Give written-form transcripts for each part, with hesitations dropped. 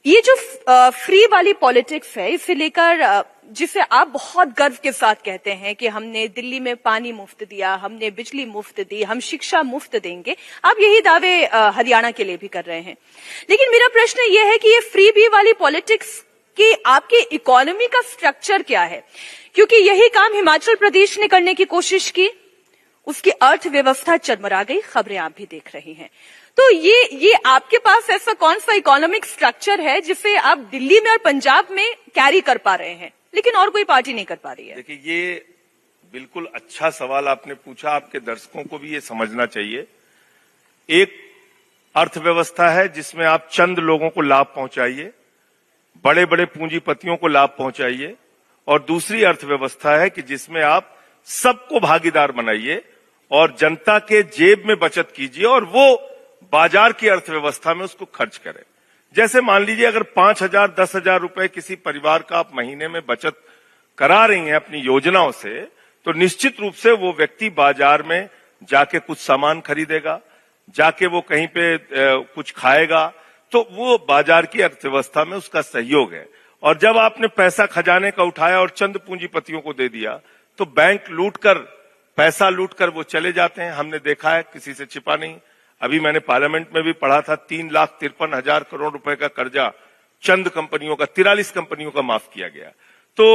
ये जो फ्री वाली पॉलिटिक्स है, इसे लेकर जिसे आप बहुत गर्व के साथ कहते हैं कि हमने दिल्ली में पानी मुफ्त दिया, हमने बिजली मुफ्त दी, हम शिक्षा मुफ्त देंगे, आप यही दावे हरियाणा के लिए भी कर रहे हैं। लेकिन मेरा प्रश्न ये है कि ये फ्री बी वाली पॉलिटिक्स की आपकी इकोनॉमी का स्ट्रक्चर क्या है? क्योंकि यही काम हिमाचल प्रदेश ने करने की कोशिश की, उसकी अर्थव्यवस्था चरमरा गई, खबरें आप भी देख रही हैं। तो ये आपके पास ऐसा कौन सा इकोनॉमिक स्ट्रक्चर है जिसे आप दिल्ली में और पंजाब में कैरी कर पा रहे हैं, लेकिन और कोई पार्टी नहीं कर पा रही है? देखिए, ये बिल्कुल अच्छा सवाल आपने पूछा। आपके दर्शकों को भी ये समझना चाहिए। एक अर्थव्यवस्था है जिसमें आप चंद लोगों को लाभ पहुंचाइए, बड़े बड़े पूंजीपतियों को लाभ पहुंचाइए, और दूसरी अर्थव्यवस्था है कि जिसमें आप सबको भागीदार बनाइए और जनता के जेब में बचत कीजिए और वो बाजार की अर्थव्यवस्था में उसको खर्च करें। जैसे मान लीजिए, अगर 5,000 10,000 रुपए किसी परिवार का आप महीने में बचत करा रही हैं अपनी योजनाओं से, तो निश्चित रूप से वो व्यक्ति बाजार में जाके कुछ सामान खरीदेगा, जाके वो कहीं पे कुछ खाएगा, तो वो बाजार की अर्थव्यवस्था में उसका सहयोग है। और जब आपने पैसा खजाने का उठाया और चंद पूंजीपतियों को दे दिया, तो बैंक पैसा लूटकर वो चले जाते हैं। हमने देखा है, किसी से छिपा नहीं। अभी मैंने पार्लियामेंट में भी पढ़ा था, 3,53,000 करोड़ रुपए का कर्जा चंद कंपनियों का, 43 कंपनियों का माफ किया गया। तो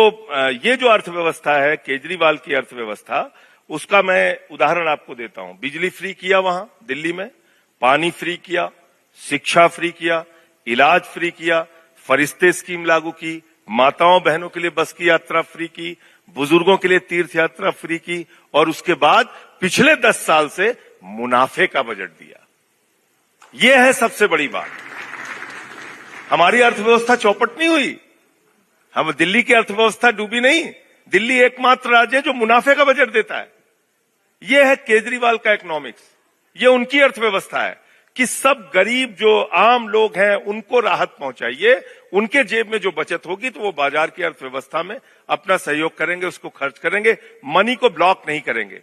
ये जो अर्थव्यवस्था है, केजरीवाल की अर्थव्यवस्था, उसका मैं उदाहरण आपको देता हूं। बिजली फ्री किया वहां दिल्ली में, पानी फ्री किया, शिक्षा फ्री किया, इलाज फ्री किया, फरिश्ते स्कीम लागू की, माताओं बहनों के लिए बस की यात्रा फ्री की, बुजुर्गों के लिए तीर्थ यात्रा फ्री की, और उसके बाद पिछले 10 साल से मुनाफे का बजट दिया। यह है सबसे बड़ी बात। हमारी अर्थव्यवस्था चौपट नहीं हुई, हम दिल्ली की अर्थव्यवस्था डूबी नहीं। दिल्ली एकमात्र राज्य है जो मुनाफे का बजट देता है। यह है केजरीवाल का इकोनॉमिक्स, ये उनकी अर्थव्यवस्था है कि सब गरीब जो आम लोग हैं उनको राहत पहुंचाइए, उनके जेब में जो बचत होगी तो वो बाजार की अर्थव्यवस्था में अपना सहयोग करेंगे, उसको खर्च करेंगे, मनी को ब्लॉक नहीं करेंगे।